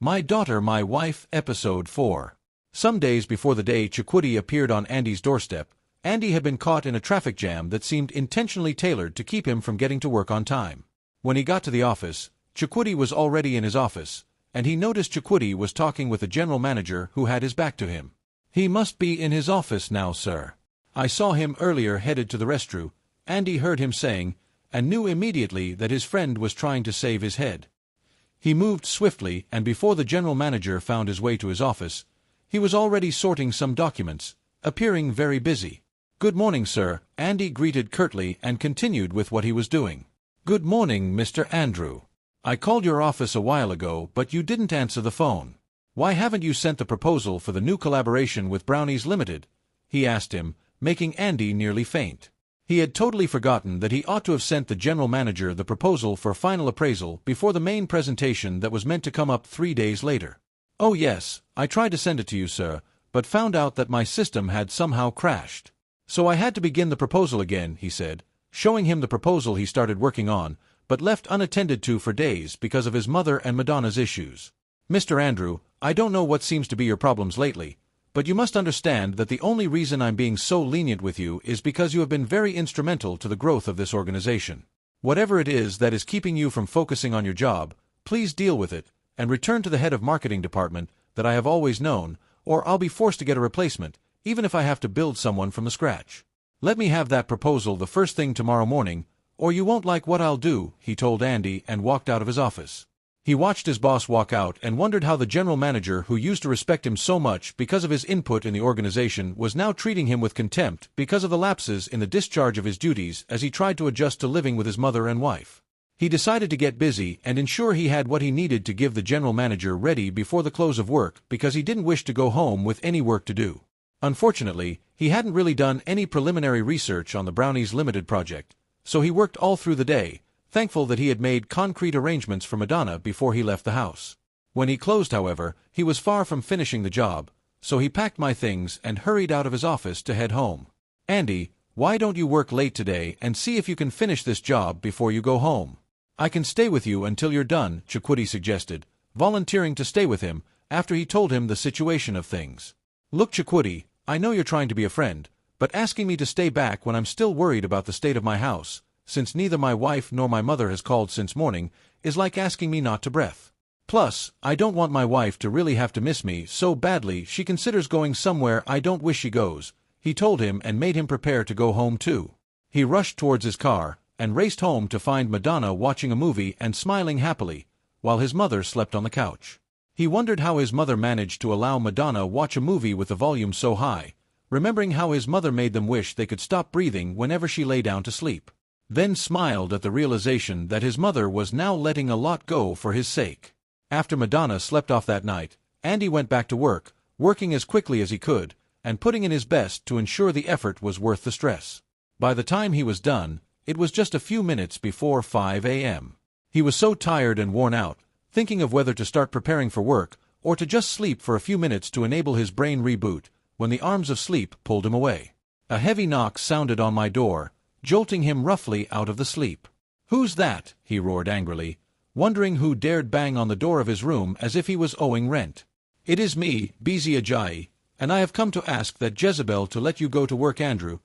My Daughter, My Wife, Episode 4. Some days before the day Chidi appeared on Andy's doorstep, Andy had been caught in a traffic jam that seemed intentionally tailored to keep him from getting to work on time. When he got to the office, Chidi was already in his office, and he noticed Chidi was talking with the general manager who had his back to him. "He must be in his office now, sir. I saw him earlier headed to the restroom," Andy heard him saying, and knew immediately that his friend was trying to save his head. He moved swiftly, and before the general manager found his way to his office, he was already sorting some documents, appearing very busy. "Good morning, sir," Andy greeted curtly and continued with what he was doing. "Good morning, Mr. Andrew. I called your office a while ago, but you didn't answer the phone. Why haven't you sent the proposal for the new collaboration with Brownies Limited?" he asked him, making Andy nearly faint. He had totally forgotten that he ought to have sent the general manager the proposal for final appraisal before the main presentation that was meant to come up 3 days later. "Oh yes, I tried to send it to you, sir, but found out that my system had somehow crashed. So I had to begin the proposal again," he said, showing him the proposal he started working on, but left unattended to for days because of his mother and Madonna's issues. "Mr. Andrew, I don't know what seems to be your problems lately, but you must understand that the only reason I'm being so lenient with you is because you have been very instrumental to the growth of this organization. Whatever it is that is keeping you from focusing on your job, please deal with it, and return to the head of marketing department that I have always known, or I'll be forced to get a replacement, even if I have to build someone from the scratch. Let me have that proposal the first thing tomorrow morning, or you won't like what I'll do," he told Andy and walked out of his office. He watched his boss walk out and wondered how the general manager who used to respect him so much because of his input in the organization was now treating him with contempt because of the lapses in the discharge of his duties as he tried to adjust to living with his mother and wife. He decided to get busy and ensure he had what he needed to give the general manager ready before the close of work because he didn't wish to go home with any work to do. Unfortunately, he hadn't really done any preliminary research on the Brownies Limited project, so he worked all through the day, thankful that he had made concrete arrangements for Madonna before he left the house. When he closed, however, he was far from finishing the job, so he packed my things and hurried out of his office to head home. "Andy, why don't you work late today and see if you can finish this job before you go home? I can stay with you until you're done," Chidi suggested, volunteering to stay with him after he told him the situation of things. "Look, Chidi, I know you're trying to be a friend, but asking me to stay back when I'm still worried about the state of my house, since neither my wife nor my mother has called since morning, is like asking me not to breath. Plus, I don't want my wife to really have to miss me so badly she considers going somewhere I don't wish she goes," he told him and made him prepare to go home too. He rushed towards his car and raced home to find Madonna watching a movie and smiling happily, while his mother slept on the couch. He wondered how his mother managed to allow Madonna watch a movie with the volume so high, remembering how his mother made them wish they could stop breathing whenever she lay down to sleep. Then smiled at the realization that his mother was now letting a lot go for his sake. After Madonna slept off that night, Andy went back to work, working as quickly as he could, and putting in his best to ensure the effort was worth the stress. By the time he was done, it was just a few minutes before 5 a.m. He was so tired and worn out, thinking of whether to start preparing for work, or to just sleep for a few minutes to enable his brain reboot, when the arms of sleep pulled him away. A heavy knock sounded on my door, jolting him roughly out of the sleep. "Who's that?" he roared angrily, wondering who dared bang on the door of his room as if he was owing rent. "It is me, Bizi Ajayi, and I have come to ask that Jezebel to let you go to work, Andrew."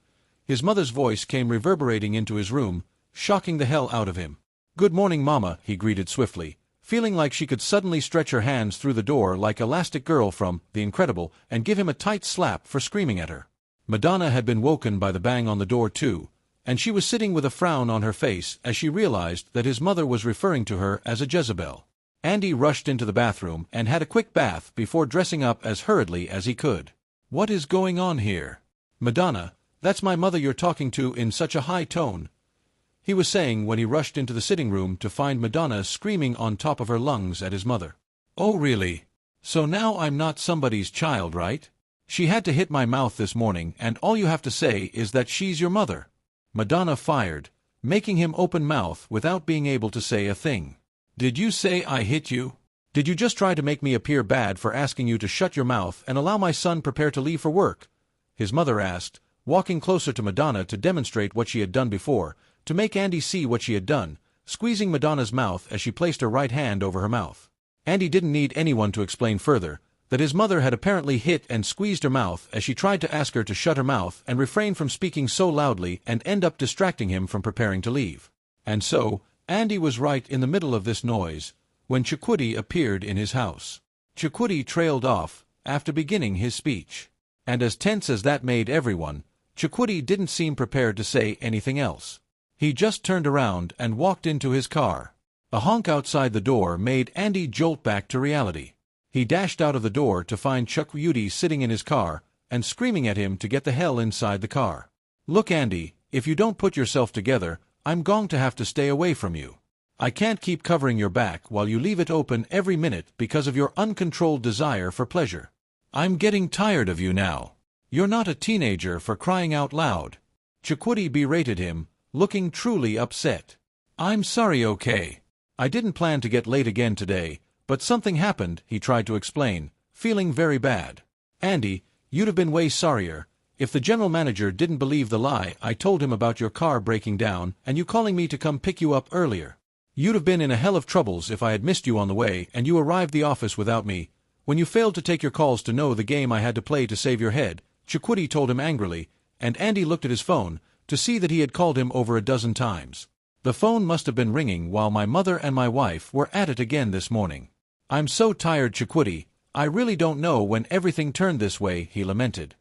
His mother's voice came reverberating into his room, shocking the hell out of him. "Good morning, Mama," he greeted swiftly, feeling like she could suddenly stretch her hands through the door like Elastic Girl from The Incredible and give him a tight slap for screaming at her. Madonna had been woken by the bang on the door too, and she was sitting with a frown on her face as she realized that his mother was referring to her as a Jezebel. Andy rushed into the bathroom and had a quick bath before dressing up as hurriedly as he could. "What is going on here?" "Madonna, that's my mother you're talking to in such a high tone," he was saying when he rushed into the sitting room to find Madonna screaming on top of her lungs at his mother. "Oh really? So now I'm not somebody's child, right? She had to hit my mouth this morning and all you have to say is that she's your mother." Madonna fired, making him open mouth without being able to say a thing. "Did you say I hit you? Did you just try to make me appear bad for asking you to shut your mouth and allow my son prepare to leave for work?" his mother asked, walking closer to Madonna to demonstrate what she had done before, to make Andy see what she had done, squeezing Madonna's mouth as she placed her right hand over her mouth. Andy didn't need anyone to explain further that his mother had apparently hit and squeezed her mouth as she tried to ask her to shut her mouth and refrain from speaking so loudly and end up distracting him from preparing to leave. And so, Andy was right in the middle of this noise when Chidi appeared in his house. Chidi trailed off after beginning his speech. And as tense as that made everyone, Chidi didn't seem prepared to say anything else. He just turned around and walked into his car. A honk outside the door made Andy jolt back to reality. He dashed out of the door to find Chidi sitting in his car and screaming at him to get the hell inside the car. "Look, Andy, if you don't put yourself together, I'm going to have to stay away from you. I can't keep covering your back while you leave it open every minute because of your uncontrolled desire for pleasure. I'm getting tired of you now. You're not a teenager, for crying out loud." Chidi berated him, looking truly upset. "I'm sorry, okay? I didn't plan to get late again today, but something happened," he tried to explain, feeling very bad. "Andy, you'd have been way sorrier if the general manager didn't believe the lie I told him about your car breaking down and you calling me to come pick you up earlier. You'd have been in a hell of troubles if I had missed you on the way and you arrived the office without me, when you failed to take your calls to know the game I had to play to save your head," Chidi told him angrily, and Andy looked at his phone to see that he had called him over a dozen times. "The phone must have been ringing while my mother and my wife were at it again this morning. I'm so tired, Chidi. I really don't know when everything turned this way," he lamented.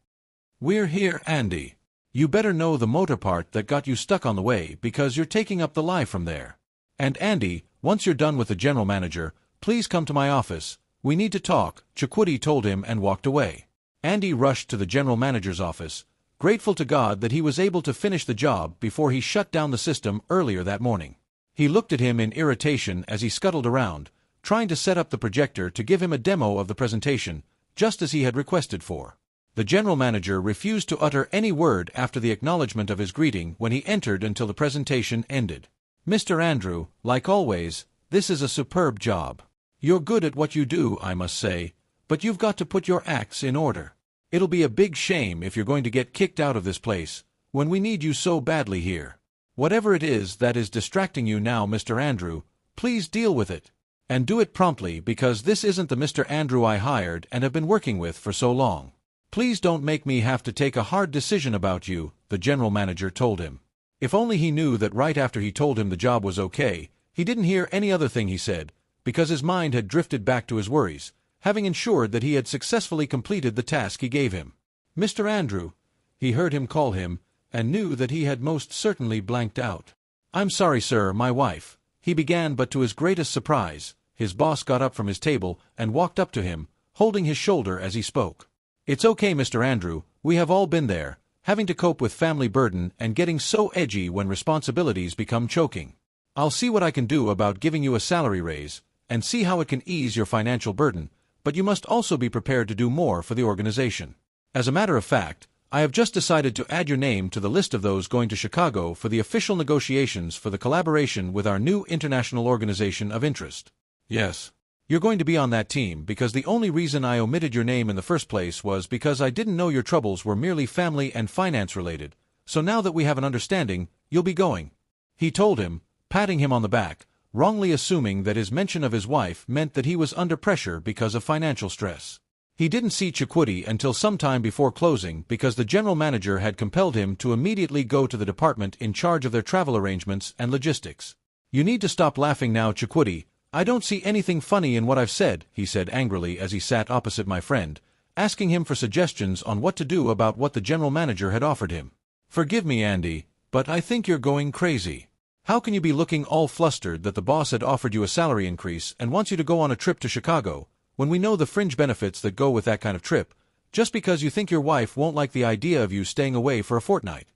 "We're here, Andy. You better know the motor part that got you stuck on the way because you're taking up the lie from there. And Andy, once you're done with the general manager, please come to my office. We need to talk," Chidi told him and walked away. Andy rushed to the general manager's office, grateful to God that he was able to finish the job before he shut down the system earlier that morning. He looked at him in irritation as he scuttled around, trying to set up the projector to give him a demo of the presentation, just as he had requested for. The general manager refused to utter any word after the acknowledgement of his greeting when he entered until the presentation ended. "Mr. Andrew, like always, this is a superb job. You're good at what you do, I must say, but you've got to put your acts in order. It'll be a big shame if you're going to get kicked out of this place, when we need you so badly here. Whatever it is that is distracting you now, Mr. Andrew, please deal with it. And do it promptly, because this isn't the Mr. Andrew I hired and have been working with for so long. Please don't make me have to take a hard decision about you," the general manager told him. If only he knew that right after he told him the job was okay, he didn't hear any other thing he said, because his mind had drifted back to his worries, having ensured that he had successfully completed the task he gave him. "Mr. Andrew," he heard him call him, and knew that he had most certainly blanked out. "I'm sorry, sir, my wife," he began, but to his greatest surprise, his boss got up from his table and walked up to him, holding his shoulder as he spoke. "It's okay, Mr. Andrew, we have all been there, having to cope with family burden and getting so edgy when responsibilities become choking. I'll see what I can do about giving you a salary raise, and see how it can ease your financial burden, but you must also be prepared to do more for the organization. As a matter of fact, I have just decided to add your name to the list of those going to Chicago for the official negotiations for the collaboration with our new international organization of interest. Yes. You're going to be on that team because the only reason I omitted your name in the first place was because I didn't know your troubles were merely family and finance related, so now that we have an understanding, you'll be going," he told him, patting him on the back, wrongly assuming that his mention of his wife meant that he was under pressure because of financial stress. He didn't see Chidi until sometime before closing because the general manager had compelled him to immediately go to the department in charge of their travel arrangements and logistics. "You need to stop laughing now, Chidi. I don't see anything funny in what I've said," he said angrily as he sat opposite my friend, asking him for suggestions on what to do about what the general manager had offered him. "Forgive me, Andy, but I think you're going crazy. How can you be looking all flustered that the boss had offered you a salary increase and wants you to go on a trip to Chicago, when we know the fringe benefits that go with that kind of trip, just because you think your wife won't like the idea of you staying away for a fortnight?"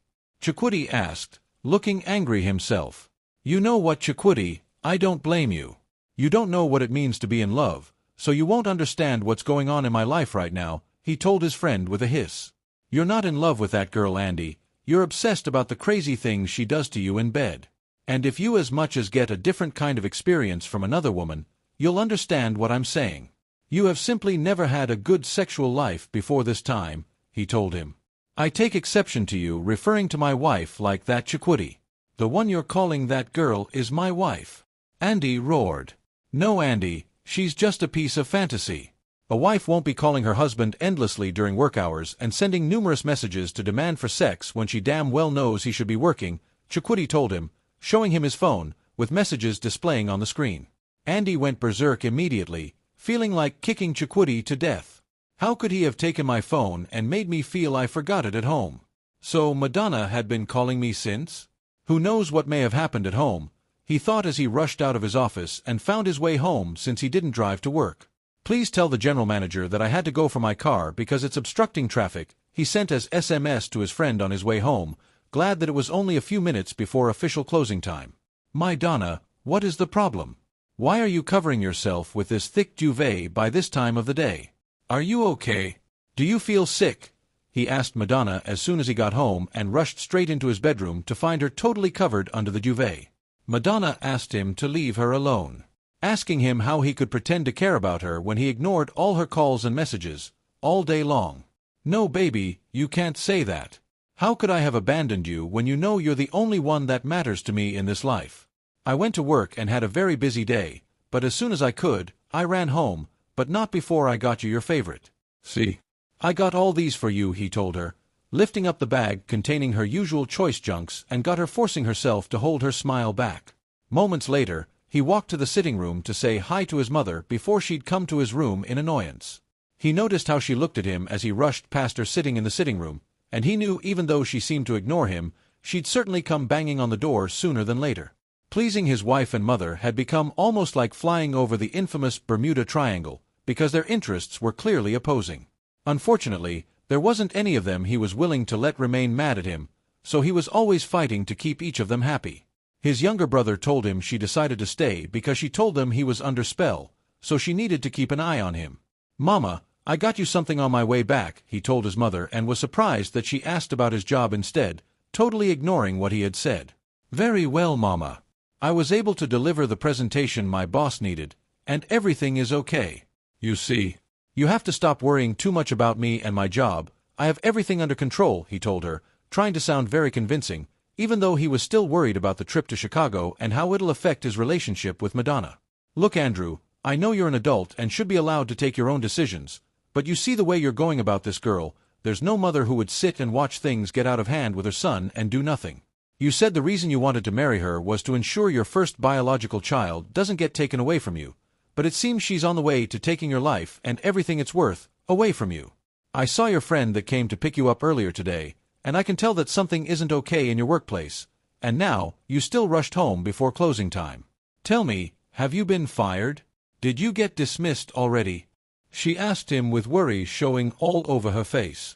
Chidi asked, looking angry himself. "You know what, Chidi, I don't blame you. You don't know what it means to be in love, so you won't understand what's going on in my life right now," he told his friend with a hiss. "You're not in love with that girl, Andy. You're obsessed about the crazy things she does to you in bed. And if you as much as get a different kind of experience from another woman, you'll understand what I'm saying. You have simply never had a good sexual life before this time," he told him. "I take exception to you referring to my wife like that, Chidi. The one you're calling that girl is my wife." Andy roared. "No, Andy, She's just a piece of fantasy. A wife won't be calling her husband endlessly during work hours and sending numerous messages to demand for sex when she damn well knows he should be working, Chidi told him, showing him his phone, with messages displaying on the screen. Andy went berserk immediately, feeling like kicking Chidi to death. How could he have taken my phone and made me feel I forgot it at home? So Madonna had been calling me since? Who knows what may have happened at home, he thought as he rushed out of his office and found his way home since he didn't drive to work. Please tell the general manager that I had to go for my car because it's obstructing traffic, he sent as SMS to his friend on his way home, glad that it was only a few minutes before official closing time. Madonna, what is the problem? Why are you covering yourself with this thick duvet by this time of the day? Are you okay? Do you feel sick? He asked Madonna as soon as he got home and rushed straight into his bedroom to find her totally covered under the duvet. Madonna asked him to leave her alone, asking him how he could pretend to care about her when he ignored all her calls and messages, all day long. No baby, you can't say that. How could I have abandoned you when you know you're the only one that matters to me in this life? I went to work and had a very busy day, but as soon as I could, I ran home, but not before I got you your favorite. See? I got all these for you, he told her, lifting up the bag containing her usual choice junks and got her forcing herself to hold her smile back. Moments later, he walked to the sitting room to say hi to his mother before she'd come to his room in annoyance. He noticed how she looked at him as he rushed past her sitting in the sitting room, and he knew even though she seemed to ignore him, she'd certainly come banging on the door sooner than later. Pleasing his wife and mother had become almost like flying over the infamous Bermuda Triangle, because their interests were clearly opposing. Unfortunately, there wasn't any of them he was willing to let remain mad at him, so he was always fighting to keep each of them happy. His younger brother told him she decided to stay because she told them he was under spell, so she needed to keep an eye on him. Mama, I got you something on my way back, he told his mother and was surprised that she asked about his job instead, totally ignoring what he had said. Very well, Mama. I was able to deliver the presentation my boss needed, and everything is okay. You see, you have to stop worrying too much about me and my job. I have everything under control, he told her, trying to sound very convincing, even though he was still worried about the trip to Chicago and how it'll affect his relationship with Madonna. Look, Andrew, I know you're an adult and should be allowed to take your own decisions, but you see the way you're going about this girl, there's no mother who would sit and watch things get out of hand with her son and do nothing. You said the reason you wanted to marry her was to ensure your first biological child doesn't get taken away from you, but it seems she's on the way to taking your life and everything it's worth away from you. I saw your friend that came to pick you up earlier today, and I can tell that something isn't okay in your workplace, and now, you still rushed home before closing time. Tell me, have you been fired? Did you get dismissed already? She asked him with worry showing all over her face.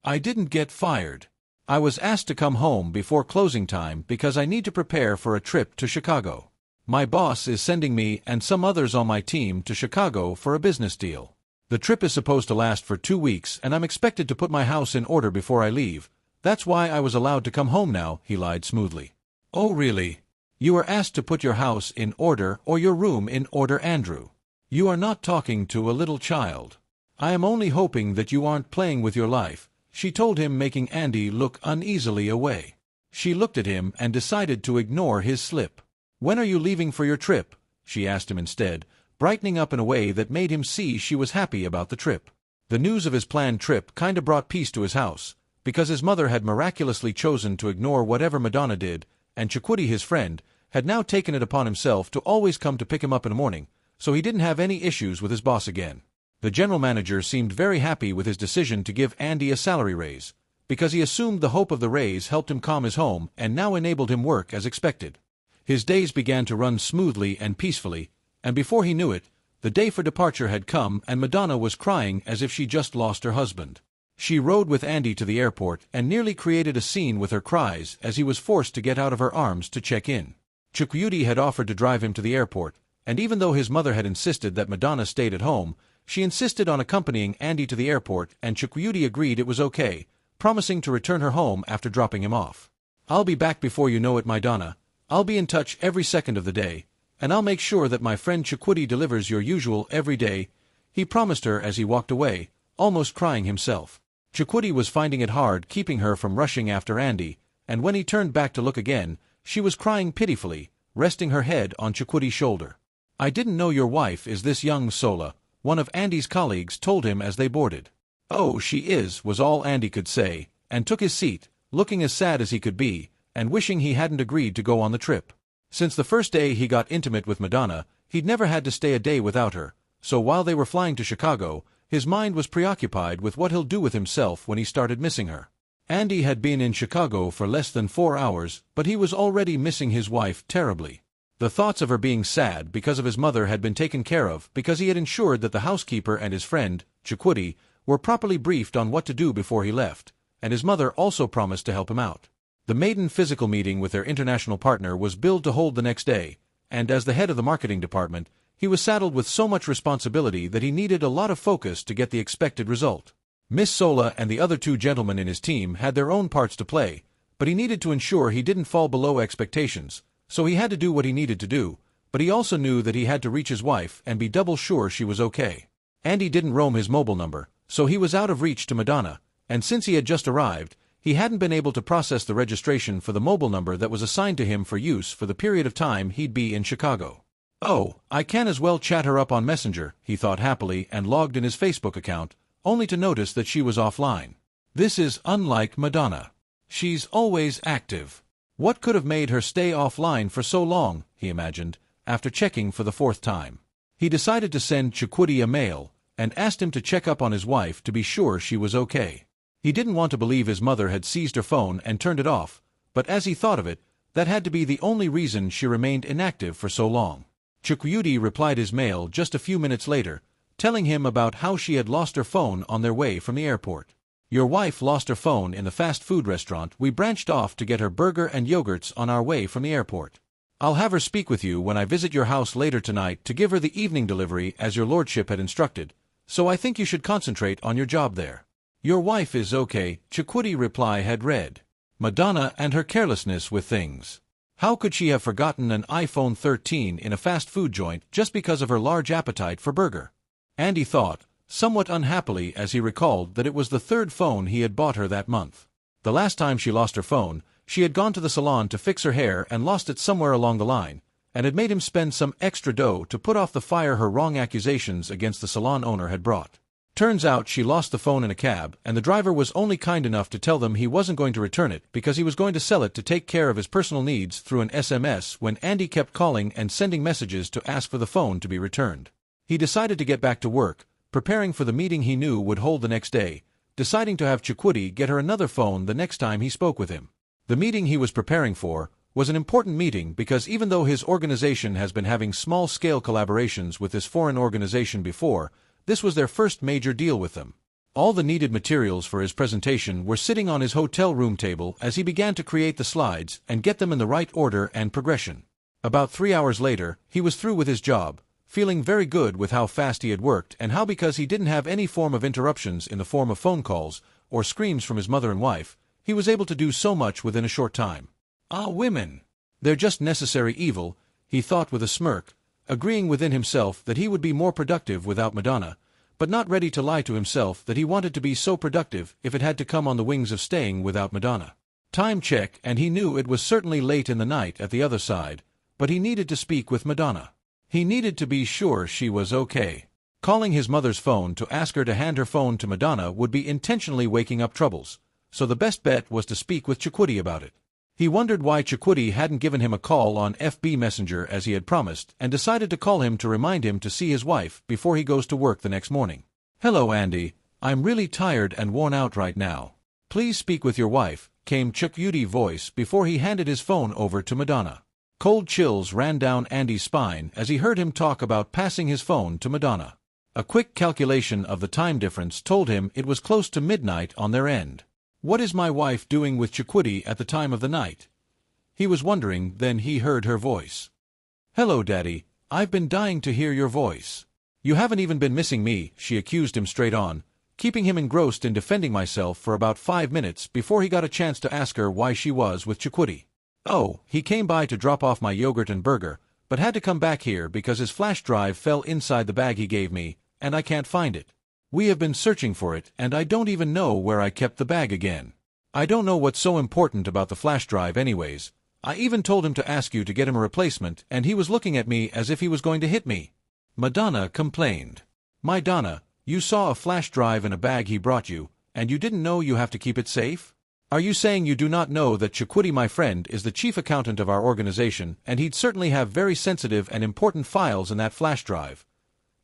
I didn't get fired. I was asked to come home before closing time because I need to prepare for a trip to Chicago. My boss is sending me and some others on my team to Chicago for a business deal. The trip is supposed to last for 2 weeks and I'm expected to put my house in order before I leave. That's why I was allowed to come home now, he lied smoothly. Oh really? You were asked to put your house in order or your room in order, Andrew. You are not talking to a little child. I am only hoping that you aren't playing with your life, she told him, making Andy look uneasily away. She looked at him and decided to ignore his slip. When are you leaving for your trip? She asked him instead, brightening up in a way that made him see she was happy about the trip. The news of his planned trip kinda brought peace to his house, because his mother had miraculously chosen to ignore whatever Madonna did, and Chidi, his friend, had now taken it upon himself to always come to pick him up in the morning, so he didn't have any issues with his boss again. The general manager seemed very happy with his decision to give Andy a salary raise, because he assumed the hope of the raise helped him calm his home and now enabled him work as expected. His days began to run smoothly and peacefully, and before he knew it, the day for departure had come and Madonna was crying as if she just lost her husband. She rode with Andy to the airport and nearly created a scene with her cries as he was forced to get out of her arms to check in. Chidi had offered to drive him to the airport, and even though his mother had insisted that Madonna stayed at home, she insisted on accompanying Andy to the airport and Chidi agreed it was okay, promising to return her home after dropping him off. I'll be back before you know it, Madonna. I'll be in touch every second of the day, and I'll make sure that my friend Chidi delivers your usual every day, he promised her as he walked away, almost crying himself. Chidi was finding it hard keeping her from rushing after Andy, and when he turned back to look again, she was crying pitifully, resting her head on Chidi's shoulder. "I didn't know your wife is this young, Sola," one of Andy's colleagues told him as they boarded. "Oh, she is," was all Andy could say, and took his seat, looking as sad as he could be, and wishing he hadn't agreed to go on the trip. Since the first day he got intimate with Madonna, he'd never had to stay a day without her, so while they were flying to Chicago, his mind was preoccupied with what he'll do with himself when he started missing her. Andy had been in Chicago for less than 4 hours, but he was already missing his wife terribly. The thoughts of her being sad because of his mother had been taken care of because he had ensured that the housekeeper and his friend, Chidi, were properly briefed on what to do before he left, and his mother also promised to help him out. The maiden physical meeting with their international partner was billed to hold the next day, and as the head of the marketing department, he was saddled with so much responsibility that he needed a lot of focus to get the expected result. Miss Sola and the other 2 gentlemen in his team had their own parts to play, but he needed to ensure he didn't fall below expectations, so he had to do what he needed to do, but he also knew that he had to reach his wife and be double sure she was okay. Andy didn't roam his mobile number, so he was out of reach to Madonna, and since he had just arrived, he hadn't been able to process the registration for the mobile number that was assigned to him for use for the period of time he'd be in Chicago. "Oh, I can as well chat her up on Messenger," he thought happily and logged in his Facebook account, only to notice that she was offline. This is unlike Madonna. She's always active. What could have made her stay offline for so long, he imagined, after checking for the 4th time. He decided to send Chidi a mail, and asked him to check up on his wife to be sure she was okay. He didn't want to believe his mother had seized her phone and turned it off, but as he thought of it, that had to be the only reason she remained inactive for so long. Chidi replied his mail just a few minutes later, telling him about how she had lost her phone on their way from the airport. "Your wife lost her phone in the fast food restaurant we branched off to get her burger and yogurts on our way from the airport. I'll have her speak with you when I visit your house later tonight to give her the evening delivery as your lordship had instructed, so I think you should concentrate on your job there. Your wife is okay," Chidi's reply had read. Madonna and her carelessness with things. How could she have forgotten an iPhone 13 in a fast food joint just because of her large appetite for burger? Andy thought, somewhat unhappily as he recalled that it was the 3rd phone he had bought her that month. The last time she lost her phone, she had gone to the salon to fix her hair and lost it somewhere along the line, and had made him spend some extra dough to put off the fire her wrong accusations against the salon owner had brought. Turns out she lost the phone in a cab, and the driver was only kind enough to tell them he wasn't going to return it because he was going to sell it to take care of his personal needs through an SMS when Andy kept calling and sending messages to ask for the phone to be returned. He decided to get back to work, preparing for the meeting he knew would hold the next day, deciding to have Chidi get her another phone the next time he spoke with him. The meeting he was preparing for was an important meeting because even though his organization has been having small-scale collaborations with this foreign organization before, this was their first major deal with them. All the needed materials for his presentation were sitting on his hotel room table as he began to create the slides and get them in the right order and progression. About 3 hours later, he was through with his job, feeling very good with how fast he had worked and how because he didn't have any form of interruptions in the form of phone calls or screams from his mother and wife, he was able to do so much within a short time. "Ah, women! They're just necessary evil," he thought with a smirk, agreeing within himself that he would be more productive without Madonna, but not ready to lie to himself that he wanted to be so productive if it had to come on the wings of staying without Madonna. Time check, and he knew it was certainly late in the night at the other side, but he needed to speak with Madonna. He needed to be sure she was okay. Calling his mother's phone to ask her to hand her phone to Madonna would be intentionally waking up troubles, so the best bet was to speak with Chidi about it. He wondered why Chidi hadn't given him a call on FB Messenger as he had promised, and decided to call him to remind him to see his wife before he goes to work the next morning. "Hello, Andy. I'm really tired and worn out right now. Please speak with your wife," came Chidi's voice before he handed his phone over to Madonna. Cold chills ran down Andy's spine as he heard him talk about passing his phone to Madonna. A quick calculation of the time difference told him it was close to midnight on their end. What is my wife doing with Chidi at the time of the night? He was wondering, then he heard her voice. "Hello, Daddy. I've been dying to hear your voice. You haven't even been missing me," she accused him straight on, keeping him engrossed in defending myself for about 5 minutes before he got a chance to ask her why she was with Chidi. "Oh, he came by to drop off my yogurt and burger, but had to come back here because his flash drive fell inside the bag he gave me, and I can't find it. We have been searching for it, and I don't even know where I kept the bag again. I don't know what's so important about the flash drive anyways. I even told him to ask you to get him a replacement, and he was looking at me as if he was going to hit me." Madonna complained. "My Donna, you saw a flash drive in a bag he brought you, and you didn't know you have to keep it safe? Are you saying you do not know that Chidi, my friend, is the chief accountant of our organization, and he'd certainly have very sensitive and important files in that flash drive?"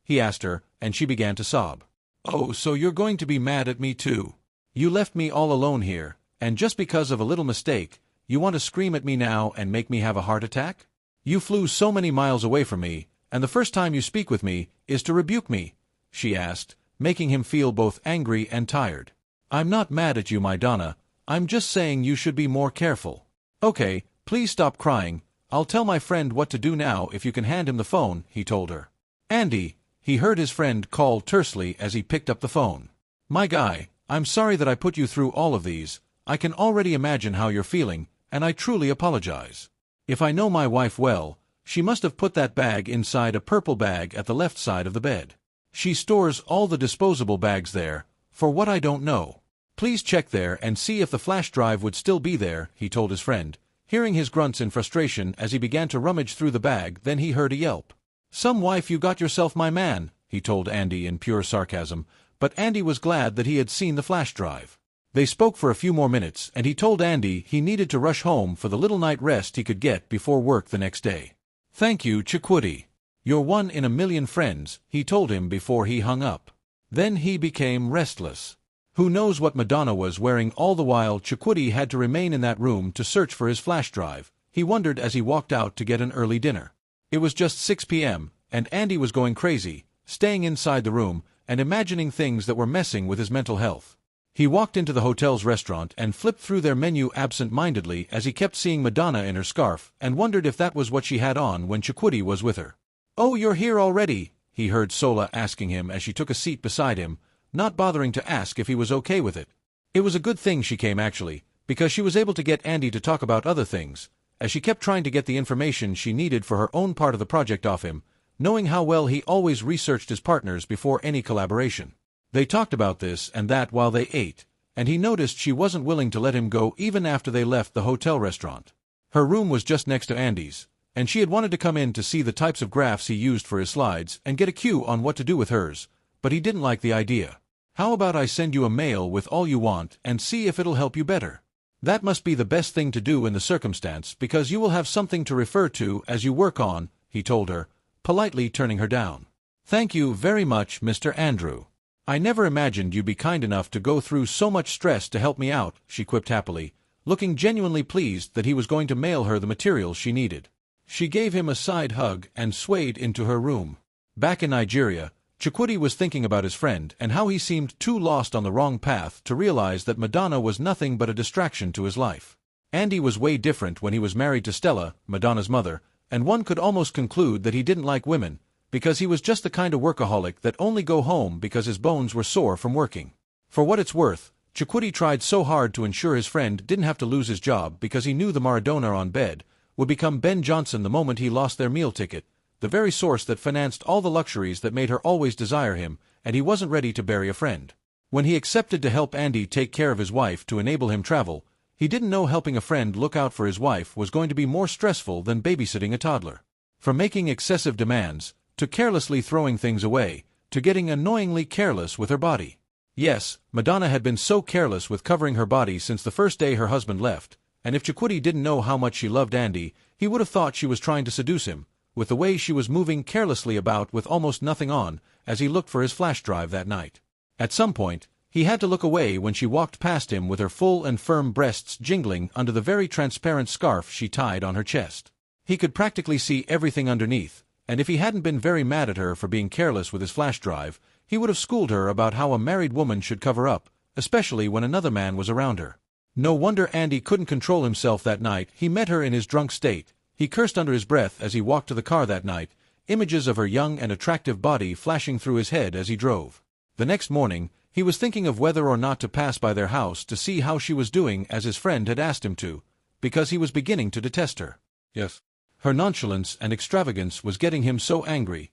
he asked her, and she began to sob. "Oh, so you're going to be mad at me too? You left me all alone here, and just because of a little mistake, you want to scream at me now and make me have a heart attack? You flew so many miles away from me, and the first time you speak with me is to rebuke me?" she asked, making him feel both angry and tired. "I'm not mad at you, my Donna. I'm just saying you should be more careful." "Okay, please stop crying. I'll tell my friend what to do now if you can hand him the phone," he told her. "Andy," he heard his friend call tersely as he picked up the phone. "My guy, I'm sorry that I put you through all of these. I can already imagine how you're feeling, and I truly apologize. If I know my wife well, she must have put that bag inside a purple bag at the left side of the bed. She stores all the disposable bags there, for what I don't know. Please check there and see if the flash drive would still be there," he told his friend, hearing his grunts in frustration as he began to rummage through the bag. Then he heard a yelp. "Some wife you got yourself, my man," he told Andy in pure sarcasm, but Andy was glad that he had seen the flash drive. They spoke for a few more minutes, and he told Andy he needed to rush home for the little night rest he could get before work the next day. "Thank you, Chidi. You're one in a million friends," he told him before he hung up. Then he became restless. Who knows what Madonna was wearing all the while Chidi had to remain in that room to search for his flash drive, he wondered as he walked out to get an early dinner. It was just 6 p.m., and Andy was going crazy, staying inside the room and imagining things that were messing with his mental health. He walked into the hotel's restaurant and flipped through their menu absent-mindedly as he kept seeing Madonna in her scarf and wondered if that was what she had on when Chidi was with her. "Oh, you're here already?" he heard Sola asking him as she took a seat beside him, not bothering to ask if he was okay with it. It was a good thing she came actually, because she was able to get Andy to talk about other things, as she kept trying to get the information she needed for her own part of the project off him, knowing how well he always researched his partners before any collaboration. They talked about this and that while they ate, and he noticed she wasn't willing to let him go even after they left the hotel restaurant. Her room was just next to Andy's, and she had wanted to come in to see the types of graphs he used for his slides and get a cue on what to do with hers, but he didn't like the idea. "How about I send you a mail with all you want and see if it'll help you better? That must be the best thing to do in the circumstance because you will have something to refer to as you work on," he told her, politely turning her down. "Thank you very much, Mr. Andrew. I never imagined you'd be kind enough to go through so much stress to help me out," she quipped happily, looking genuinely pleased that he was going to mail her the materials she needed. She gave him a side hug and swayed into her room. Back in Nigeria, Chidi was thinking about his friend and how he seemed too lost on the wrong path to realize that Madonna was nothing but a distraction to his life. Andy was way different when he was married to Stella, Madonna's mother, and one could almost conclude that he didn't like women, because he was just the kind of workaholic that only go home because his bones were sore from working. For what it's worth, Chidi tried so hard to ensure his friend didn't have to lose his job because he knew the Madonna on bed would become Ben Johnson the moment he lost their meal ticket, the very source that financed all the luxuries that made her always desire him, and he wasn't ready to bury a friend. When he accepted to help Andy take care of his wife to enable him travel, he didn't know helping a friend look out for his wife was going to be more stressful than babysitting a toddler. From making excessive demands, to carelessly throwing things away, to getting annoyingly careless with her body. Yes, Madonna had been so careless with covering her body since the first day her husband left, and if Chidi didn't know how much she loved Andy, he would have thought she was trying to seduce him, with the way she was moving carelessly about with almost nothing on, as he looked for his flash drive that night. At some point, he had to look away when she walked past him with her full and firm breasts jingling under the very transparent scarf she tied on her chest. He could practically see everything underneath, and if he hadn't been very mad at her for being careless with his flash drive, he would have schooled her about how a married woman should cover up, especially when another man was around her. No wonder Andy couldn't control himself that night. He met her in his drunk state. He cursed under his breath as he walked to the car that night, images of her young and attractive body flashing through his head as he drove. The next morning, he was thinking of whether or not to pass by their house to see how she was doing as his friend had asked him to, because he was beginning to detest her. Yes. Her nonchalance and extravagance was getting him so angry.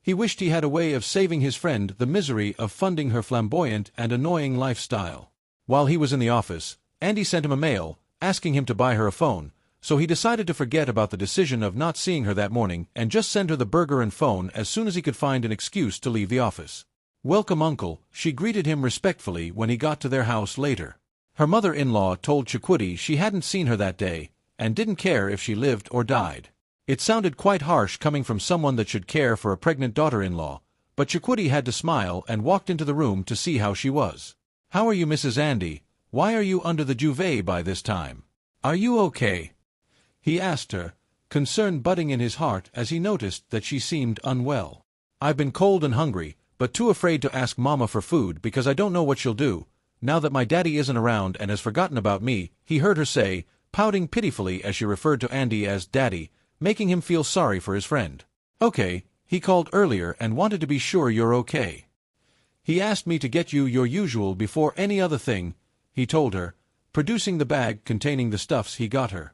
He wished he had a way of saving his friend the misery of funding her flamboyant and annoying lifestyle. While he was in the office, Andy sent him a mail, asking him to buy her a phone, So he decided to forget about the decision of not seeing her that morning and just send her the burger and phone as soon as he could find an excuse to leave the office. "Welcome, Uncle," she greeted him respectfully when he got to their house later. Her mother-in-law told Chidi she hadn't seen her that day, and didn't care if she lived or died. It sounded quite harsh coming from someone that should care for a pregnant daughter-in-law, but Chidi had to smile and walked into the room to see how she was. "How are you, Mrs. Andy? Why are you under the duvet by this time? Are you okay?" he asked her, concern budding in his heart as he noticed that she seemed unwell. "I've been cold and hungry, but too afraid to ask Mama for food because I don't know what she'll do, now that my daddy isn't around and has forgotten about me," he heard her say, pouting pitifully as she referred to Andy as Daddy, making him feel sorry for his friend. "Okay, he called earlier and wanted to be sure you're okay. He asked me to get you your usual before any other thing," he told her, producing the bag containing the stuffs he got her.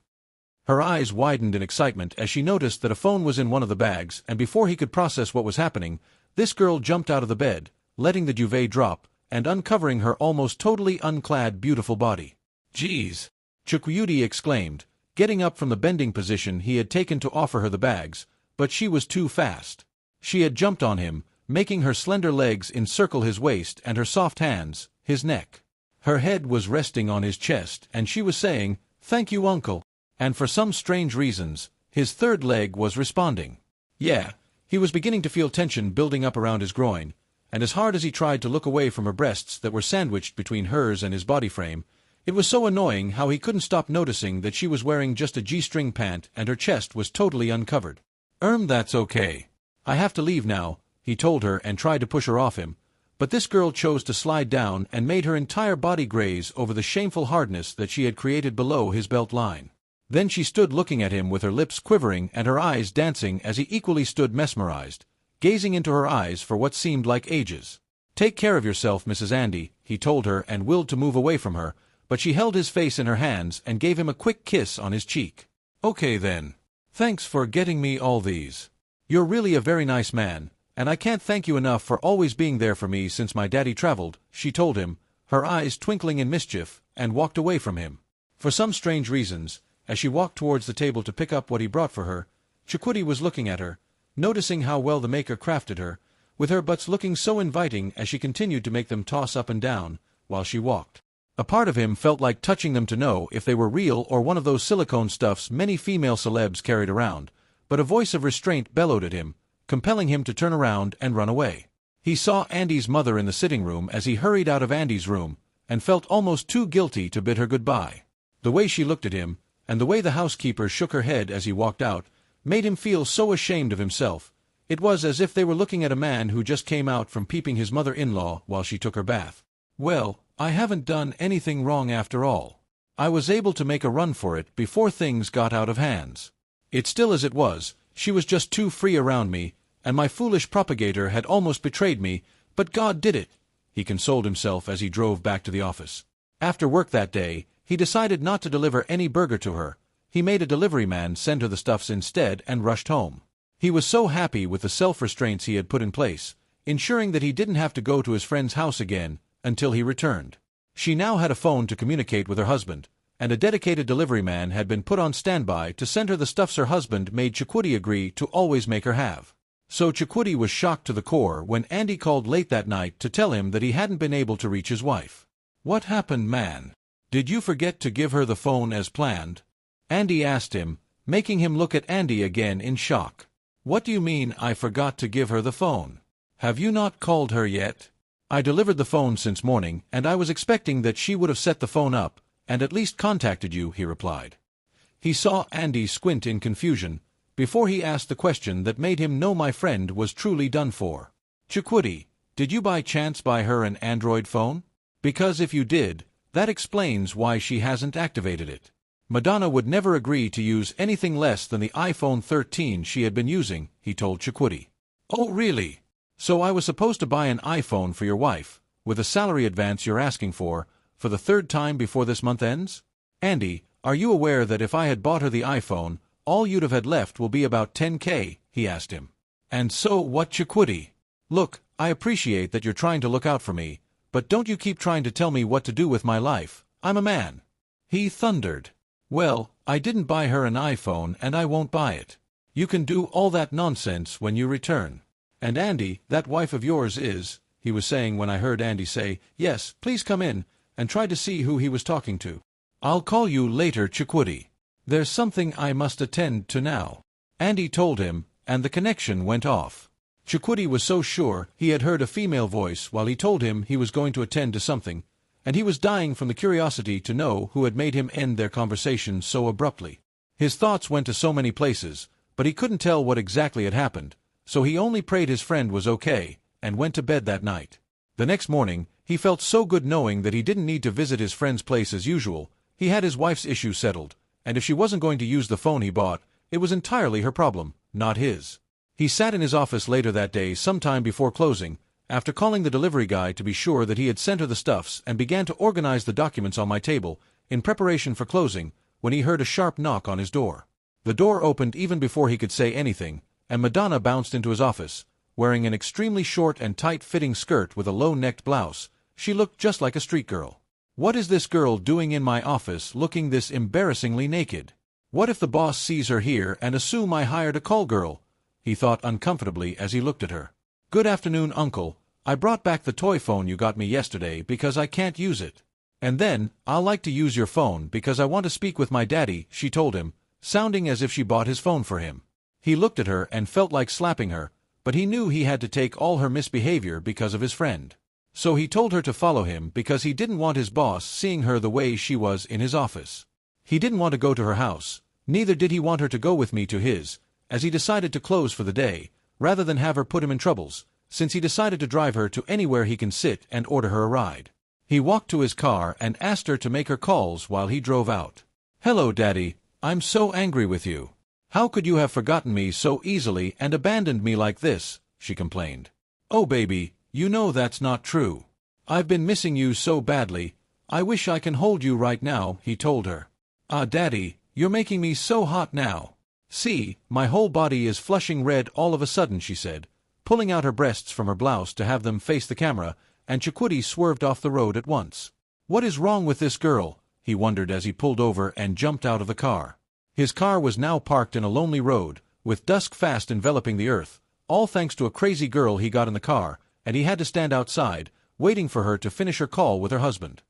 Her eyes widened in excitement as she noticed that a phone was in one of the bags, and before he could process what was happening, this girl jumped out of the bed, letting the duvet drop, and uncovering her almost totally unclad beautiful body. "Geez!" Chidi exclaimed, getting up from the bending position he had taken to offer her the bags, but she was too fast. She had jumped on him, making her slender legs encircle his waist and her soft hands, his neck. Her head was resting on his chest, and she was saying, "Thank you, Uncle." And for some strange reasons, his third leg was responding. Yeah, he was beginning to feel tension building up around his groin, and as hard as he tried to look away from her breasts that were sandwiched between hers and his body frame, it was so annoying how he couldn't stop noticing that she was wearing just a G-string pant and her chest was totally uncovered. That's okay. I have to leave now," he told her and tried to push her off him, but this girl chose to slide down and made her entire body graze over the shameful hardness that she had created below his belt line. Then she stood looking at him with her lips quivering and her eyes dancing as he equally stood mesmerized, gazing into her eyes for what seemed like ages. "Take care of yourself, Mrs. Andy," he told her and willed to move away from her, but she held his face in her hands and gave him a quick kiss on his cheek. "Okay then. Thanks for getting me all these. You're really a very nice man, and I can't thank you enough for always being there for me since my daddy traveled," she told him, her eyes twinkling in mischief, and walked away from him. For some strange reasons, as she walked towards the table to pick up what he brought for her, Chidi was looking at her, noticing how well the maker crafted her, with her butts looking so inviting as she continued to make them toss up and down, while she walked. A part of him felt like touching them to know if they were real or one of those silicone stuffs many female celebs carried around, but a voice of restraint bellowed at him, compelling him to turn around and run away. He saw Andy's mother in the sitting room as he hurried out of Andy's room, and felt almost too guilty to bid her goodbye. The way she looked at him, and the way the housekeeper shook her head as he walked out, made him feel so ashamed of himself. It was as if they were looking at a man who just came out from peeping his mother-in-law while she took her bath. "Well, I haven't done anything wrong after all. I was able to make a run for it before things got out of hands. It's still as it was, she was just too free around me, and my foolish propagator had almost betrayed me, but God did it," he consoled himself as he drove back to the office. After work that day, he decided not to deliver any burger to her. He made a delivery man send her the stuffs instead and rushed home. He was so happy with the self-restraints he had put in place, ensuring that he didn't have to go to his friend's house again until he returned. She now had a phone to communicate with her husband, and a dedicated delivery man had been put on standby to send her the stuffs her husband made Chidi agree to always make her have. So Chidi was shocked to the core when Andy called late that night to tell him that he hadn't been able to reach his wife. "What happened, man? Did you forget to give her the phone as planned?" Andy asked him, making him look at Andy again in shock. "What do you mean I forgot to give her the phone? Have you not called her yet?" "I delivered the phone since morning, and I was expecting that she would have set the phone up, and at least contacted you," he replied. He saw Andy squint in confusion, before he asked the question that made him know my friend was truly done for. "Chidi, did you by chance buy her an Android phone? Because if you did, that explains why she hasn't activated it. Madonna would never agree to use anything less than the iPhone 13 she had been using," he told Chidi. "Oh really? So I was supposed to buy an iPhone for your wife, with a salary advance you're asking for the third time before this month ends? Andy, are you aware that if I had bought her the iPhone, all you'd have had left will be about $10K, he asked him. "And so what, Chidi? Look, I appreciate that you're trying to look out for me, but don't you keep trying to tell me what to do with my life. I'm a man," he thundered. "Well, I didn't buy her an iPhone and I won't buy it. You can do all that nonsense when you return. And Andy, that wife of yours is, he was saying when I heard Andy say, yes, please come in, and tried to see who he was talking to. I'll call you later, Chidi. There's something I must attend to now. Andy told him, and the connection went off. Chidi was so sure he had heard a female voice while he told him he was going to attend to something, and he was dying from the curiosity to know who had made him end their conversation so abruptly. His thoughts went to so many places, but he couldn't tell what exactly had happened, so he only prayed his friend was okay, and went to bed that night. The next morning, he felt so good knowing that he didn't need to visit his friend's place as usual. He had his wife's issue settled, and if she wasn't going to use the phone he bought, it was entirely her problem, not his. He sat in his office later that day sometime before closing, after calling the delivery guy to be sure that he had sent her the stuffs, and began to organize the documents on my table, in preparation for closing, when he heard a sharp knock on his door. The door opened even before he could say anything, and Madonna bounced into his office, wearing an extremely short and tight-fitting skirt with a low-necked blouse. She looked just like a street girl. What is this girl doing in my office looking this embarrassingly naked? What if the boss sees her here and assume I hired a call girl? He thought uncomfortably as he looked at her. Good afternoon, Uncle. I brought back the toy phone you got me yesterday because I can't use it. And then, I'll like to use your phone because I want to speak with my daddy, she told him, sounding as if she bought his phone for him. He looked at her and felt like slapping her, but he knew he had to take all her misbehavior because of his friend. So he told her to follow him because he didn't want his boss seeing her the way she was in his office. He didn't want to go to her house, neither did he want her to go with me to his, as he decided to close for the day, rather than have her put him in troubles, since he decided to drive her to anywhere he can sit and order her a ride. He walked to his car and asked her to make her calls while he drove out. Hello, Daddy. I'm so angry with you. How could you have forgotten me so easily and abandoned me like this? She complained. Oh, baby, you know that's not true. I've been missing you so badly. I wish I can hold you right now, he told her. Ah, Daddy, you're making me so hot now. See, my whole body is flushing red all of a sudden, she said, pulling out her breasts from her blouse to have them face the camera, and Chidi swerved off the road at once. What is wrong with this girl? He wondered as he pulled over and jumped out of the car. His car was now parked in a lonely road, with dusk fast enveloping the earth, all thanks to a crazy girl he got in the car, and he had to stand outside, waiting for her to finish her call with her husband.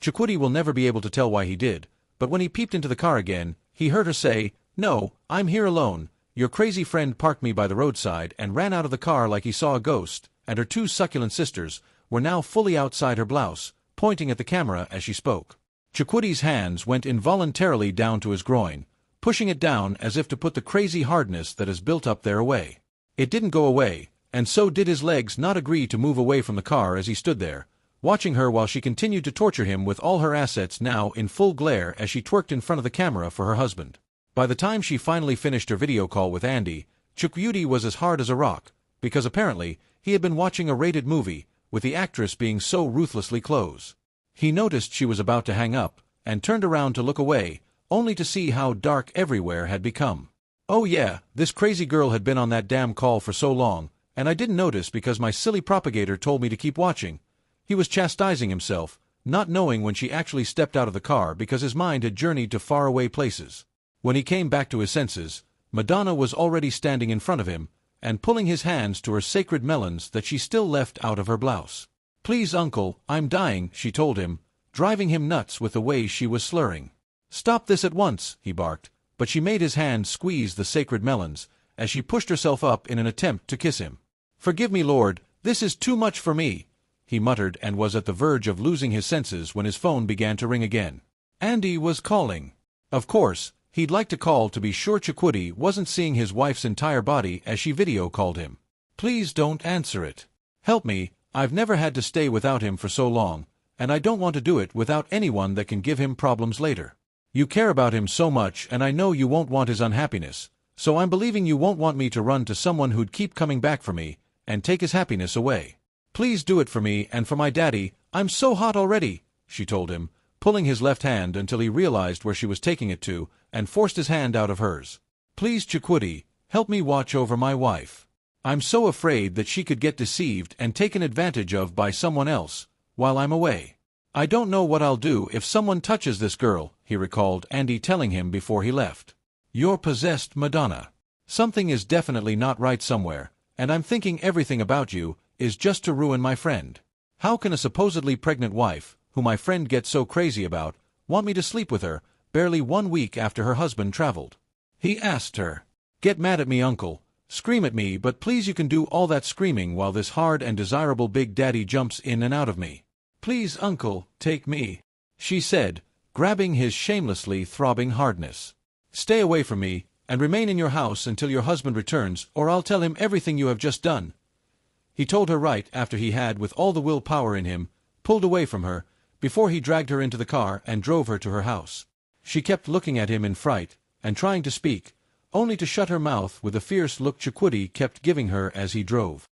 Chidi will never be able to tell why he did, but when he peeped into the car again, he heard her say, No, I'm here alone. Your crazy friend parked me by the roadside and ran out of the car like he saw a ghost, and her two succulent sisters were now fully outside her blouse, pointing at the camera as she spoke. Chidi's hands went involuntarily down to his groin, pushing it down as if to put the crazy hardness that has built up there away. It didn't go away, and so did his legs not agree to move away from the car as he stood there, watching her while she continued to torture him with all her assets now in full glare as she twerked in front of the camera for her husband. By the time she finally finished her video call with Andy, Chidi was as hard as a rock, because apparently he had been watching a rated movie, with the actress being so ruthlessly close. He noticed she was about to hang up, and turned around to look away, only to see how dark everywhere had become. Oh yeah, this crazy girl had been on that damn call for so long, and I didn't notice because my silly propagator told me to keep watching. He was chastising himself, not knowing when she actually stepped out of the car because his mind had journeyed to faraway places. When he came back to his senses, Madonna was already standing in front of him, and pulling his hands to her sacred melons that she still left out of her blouse. Please, Uncle, I'm dying, she told him, driving him nuts with the way she was slurring. Stop this at once, he barked, but she made his hand squeeze the sacred melons, as she pushed herself up in an attempt to kiss him. Forgive me, Lord, this is too much for me, he muttered, and was at the verge of losing his senses when his phone began to ring again. Andy was calling. Of course, he'd like to call to be sure Chidi wasn't seeing his wife's entire body as she video called him. Please don't answer it. Help me, I've never had to stay without him for so long, and I don't want to do it without anyone that can give him problems later. You care about him so much, and I know you won't want his unhappiness, so I'm believing you won't want me to run to someone who'd keep coming back for me, and take his happiness away. Please do it for me and for my daddy. I'm so hot already, she told him, pulling his left hand until he realized where she was taking it to, and forced his hand out of hers. Please, Chidi, help me watch over my wife. I'm so afraid that she could get deceived and taken advantage of by someone else, while I'm away. I don't know what I'll do if someone touches this girl, he recalled Andy telling him before he left. You're possessed, Madonna. Something is definitely not right somewhere, and I'm thinking everything about you is just to ruin my friend. How can a supposedly pregnant wife, who my friend gets so crazy about, want me to sleep with her, barely 1 week after her husband traveled? He asked her. Get mad at me, uncle. Scream at me, but please you can do all that screaming while this hard and desirable big daddy jumps in and out of me. Please, uncle, take me, she said, grabbing his shamelessly throbbing hardness. Stay away from me, and remain in your house until your husband returns, or I'll tell him everything you have just done. He told her right after he had, with all the willpower in him, pulled away from her, before he dragged her into the car and drove her to her house. She kept looking at him in fright, and trying to speak, only to shut her mouth with the fierce look Chidi kept giving her as he drove.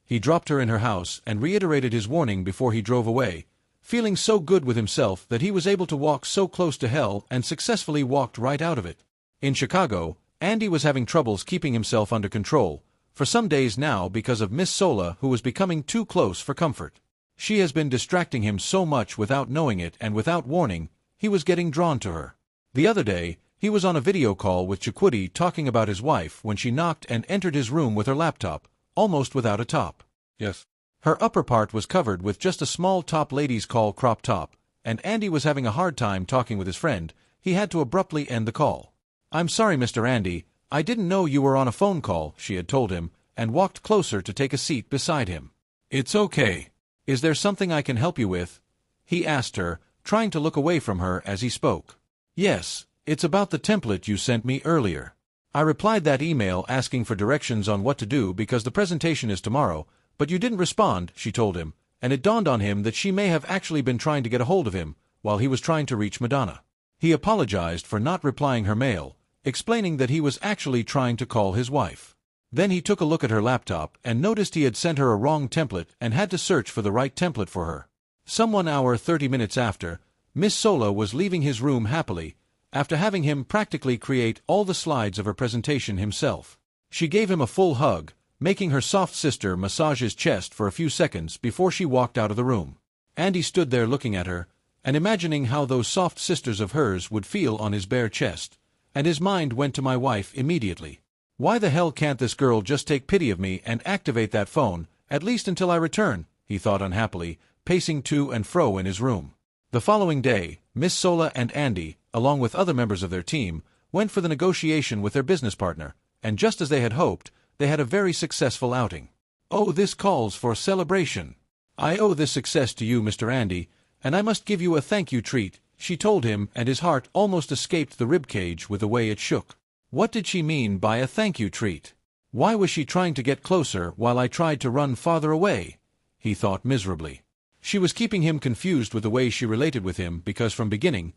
He dropped her in her house and reiterated his warning before he drove away, feeling so good with himself that he was able to walk so close to hell and successfully walked right out of it. In Chicago, Andy was having troubles keeping himself under control, for some days now because of Miss Sola, who was becoming too close for comfort. She has been distracting him so much without knowing it, and without warning, he was getting drawn to her. The other day, he was on a video call with Chidi talking about his wife when she knocked and entered his room with her laptop, almost without a top. Yes. Her upper part was covered with just a small top ladies' call crop top, and Andy was having a hard time talking with his friend. He had to abruptly end the call. I'm sorry, Mr. Andy, I didn't know you were on a phone call, she had told him, and walked closer to take a seat beside him. It's okay. Is there something I can help you with? He asked her, trying to look away from her as he spoke. Yes, it's about the template you sent me earlier. I replied that email asking for directions on what to do because the presentation is tomorrow, but you didn't respond, she told him, and it dawned on him that she may have actually been trying to get a hold of him while he was trying to reach Madonna. He apologized for not replying her mail, explaining that he was actually trying to call his wife. Then he took a look at her laptop and noticed he had sent her a wrong template and had to search for the right template for her. Some 1 hour 30 minutes after, Miss Sola was leaving his room happily, after having him practically create all the slides of her presentation himself. She gave him a full hug, making her soft sister massage his chest for a few seconds before she walked out of the room. Andy stood there looking at her, and imagining how those soft sisters of hers would feel on his bare chest, and his mind went to my wife immediately. Why the hell can't this girl just take pity of me and activate that phone, at least until I return, he thought unhappily, pacing to and fro in his room. The following day, Miss Sola and Andy, along with other members of their team, went for the negotiation with their business partner, and just as they had hoped, they had a very successful outing. Oh, this calls for celebration. I owe this success to you, Mr. Andy, and I must give you a thank you treat, she told him, and his heart almost escaped the ribcage with the way it shook. What did she mean by a thank you treat? Why was she trying to get closer while I tried to run farther away? He thought miserably. She was keeping him confused with the way she related with him because from beginning,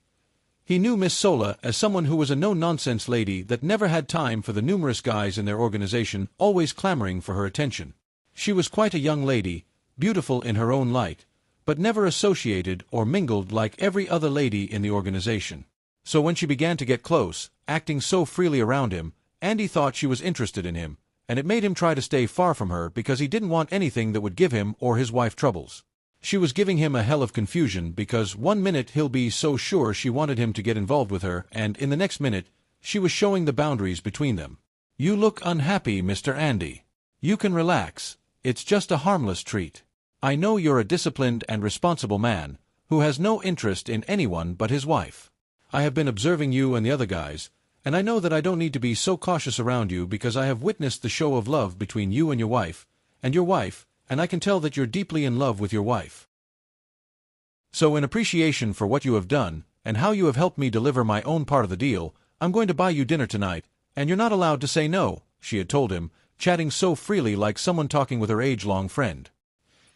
he knew Miss Sola as someone who was a no-nonsense lady that never had time for the numerous guys in their organization always clamoring for her attention. She was quite a young lady, beautiful in her own light, but never associated or mingled like every other lady in the organization. So when she began to get close, acting so freely around him, Andy thought she was interested in him, and it made him try to stay far from her because he didn't want anything that would give him or his wife troubles. She was giving him a hell of confusion because 1 minute he'll be so sure she wanted him to get involved with her, and in the next minute, she was showing the boundaries between them. You look unhappy, Mr. Andy. You can relax. It's just a harmless treat. I know you're a disciplined and responsible man, who has no interest in anyone but his wife. I have been observing you and the other guys, and I know that I don't need to be so cautious around you because I have witnessed the show of love between you and your wife, and I can tell that you're deeply in love with your wife. So in appreciation for what you have done, and how you have helped me deliver my own part of the deal, I'm going to buy you dinner tonight, and you're not allowed to say no, she had told him, chatting so freely like someone talking with her age-long friend.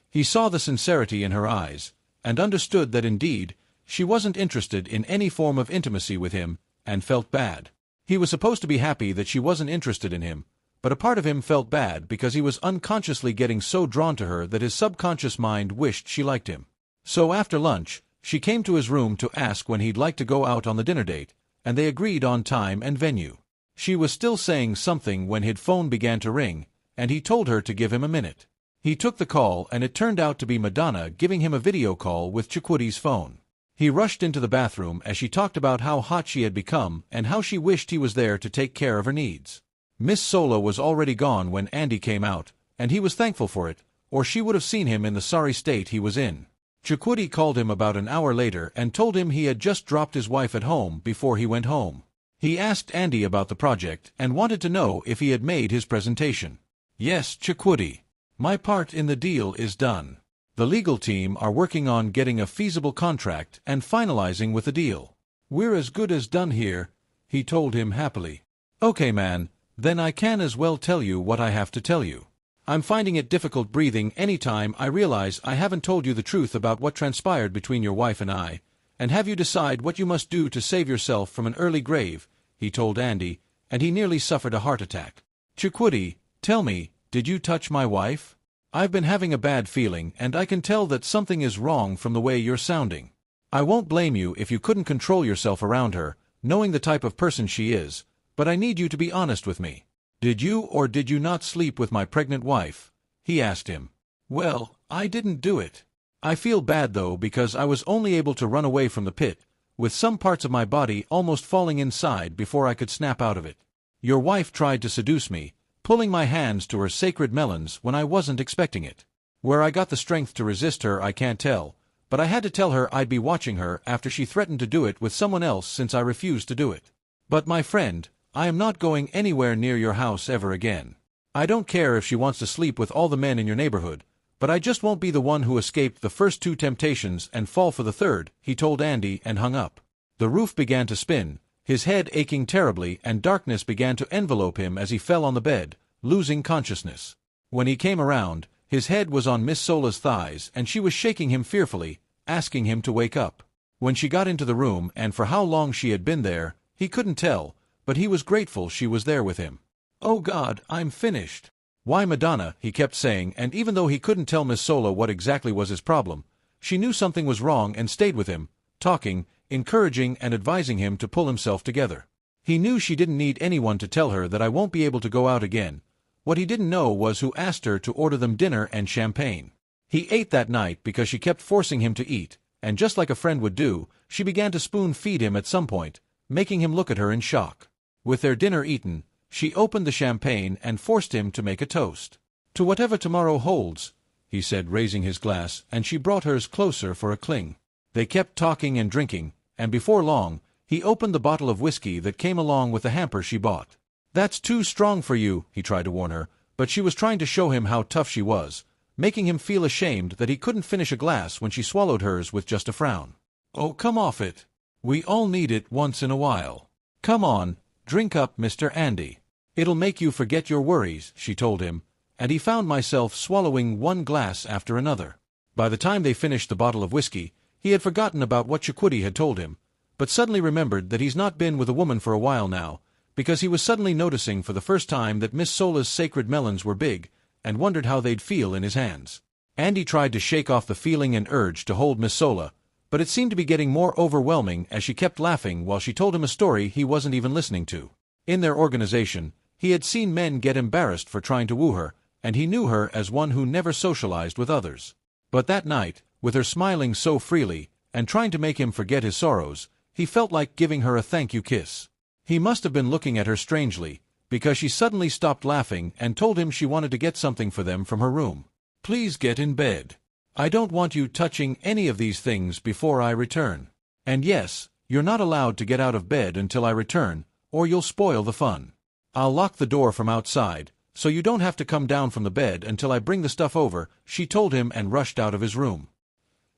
He saw the sincerity in her eyes, and understood that indeed, she wasn't interested in any form of intimacy with him, and felt bad. He was supposed to be happy that she wasn't interested in him, but a part of him felt bad because he was unconsciously getting so drawn to her that his subconscious mind wished she liked him. So after lunch, she came to his room to ask when he'd like to go out on the dinner date, and they agreed on time and venue. She was still saying something when his phone began to ring, and he told her to give him a minute. He took the call and it turned out to be Madonna giving him a video call with Chiquidi's phone. He rushed into the bathroom as she talked about how hot she had become and how she wished he was there to take care of her needs. Miss Sola was already gone when Andy came out, and he was thankful for it, or she would have seen him in the sorry state he was in. Chiquidi called him about an hour later and told him he had just dropped his wife at home before he went home. He asked Andy about the project and wanted to know if he had made his presentation. Yes, Chiquidi. My part in the deal is done. The legal team are working on getting a feasible contract and finalizing with the deal. We're as good as done here, he told him happily. Okay man, then I can as well tell you what I have to tell you. I'm finding it difficult breathing any time I realize I haven't told you the truth about what transpired between your wife and I, and have you decide what you must do to save yourself from an early grave, he told Andy, and he nearly suffered a heart attack. Chiquidi, tell me, did you touch my wife? I've been having a bad feeling and I can tell that something is wrong from the way you're sounding. I won't blame you if you couldn't control yourself around her, knowing the type of person she is, but I need you to be honest with me. Did you or did you not sleep with my pregnant wife? He asked him. Well, I didn't do it. I feel bad though because I was only able to run away from the pit, with some parts of my body almost falling inside before I could snap out of it. Your wife tried to seduce me, pulling my hands to her sacred melons when I wasn't expecting it. Where I got the strength to resist her I can't tell, but I had to tell her I'd be watching her after she threatened to do it with someone else since I refused to do it. But my friend, I am not going anywhere near your house ever again. I don't care if she wants to sleep with all the men in your neighborhood, but I just won't be the one who escaped the first 2 temptations and fall for the third, he told Andy and hung up. The roof began to spin, his head aching terribly, and darkness began to envelope him as he fell on the bed, losing consciousness. When he came around, his head was on Miss Sola's thighs and she was shaking him fearfully, asking him to wake up. When she got into the room and for how long she had been there, he couldn't tell, but he was grateful she was there with him. Oh God, I'm finished. Why Madonna, he kept saying, and even though he couldn't tell Miss Sola what exactly was his problem, she knew something was wrong and stayed with him, talking, encouraging and advising him to pull himself together. He knew she didn't need anyone to tell her that I won't be able to go out again. What he didn't know was who asked her to order them dinner and champagne. He ate that night because she kept forcing him to eat, and just like a friend would do, she began to spoon-feed him at some point, making him look at her in shock. With their dinner eaten, she opened the champagne and forced him to make a toast. To whatever tomorrow holds, he said, raising his glass, and she brought hers closer for a cling. They kept talking and drinking, and before long, he opened the bottle of whiskey that came along with the hamper she bought. That's too strong for you, he tried to warn her, but she was trying to show him how tough she was, making him feel ashamed that he couldn't finish a glass when she swallowed hers with just a frown. Oh, come off it. We all need it once in a while. Come on, drink up, Mr. Andy. It'll make you forget your worries, she told him, and he found myself swallowing one glass after another. By the time they finished the bottle of whiskey, he had forgotten about what Chiquidi had told him, but suddenly remembered that he's not been with a woman for a while now, because he was suddenly noticing for the first time that Miss Sola's sacred melons were big, and wondered how they'd feel in his hands. Andy tried to shake off the feeling and urge to hold Miss Sola, but it seemed to be getting more overwhelming as she kept laughing while she told him a story he wasn't even listening to. In their organization, he had seen men get embarrassed for trying to woo her, and he knew her as one who never socialized with others. But that night, with her smiling so freely, and trying to make him forget his sorrows, he felt like giving her a thank-you kiss. He must have been looking at her strangely, because she suddenly stopped laughing and told him she wanted to get something for them from her room. Please get in bed. I don't want you touching any of these things before I return. And yes, you're not allowed to get out of bed until I return, or you'll spoil the fun. I'll lock the door from outside, so you don't have to come down from the bed until I bring the stuff over, she told him and rushed out of his room.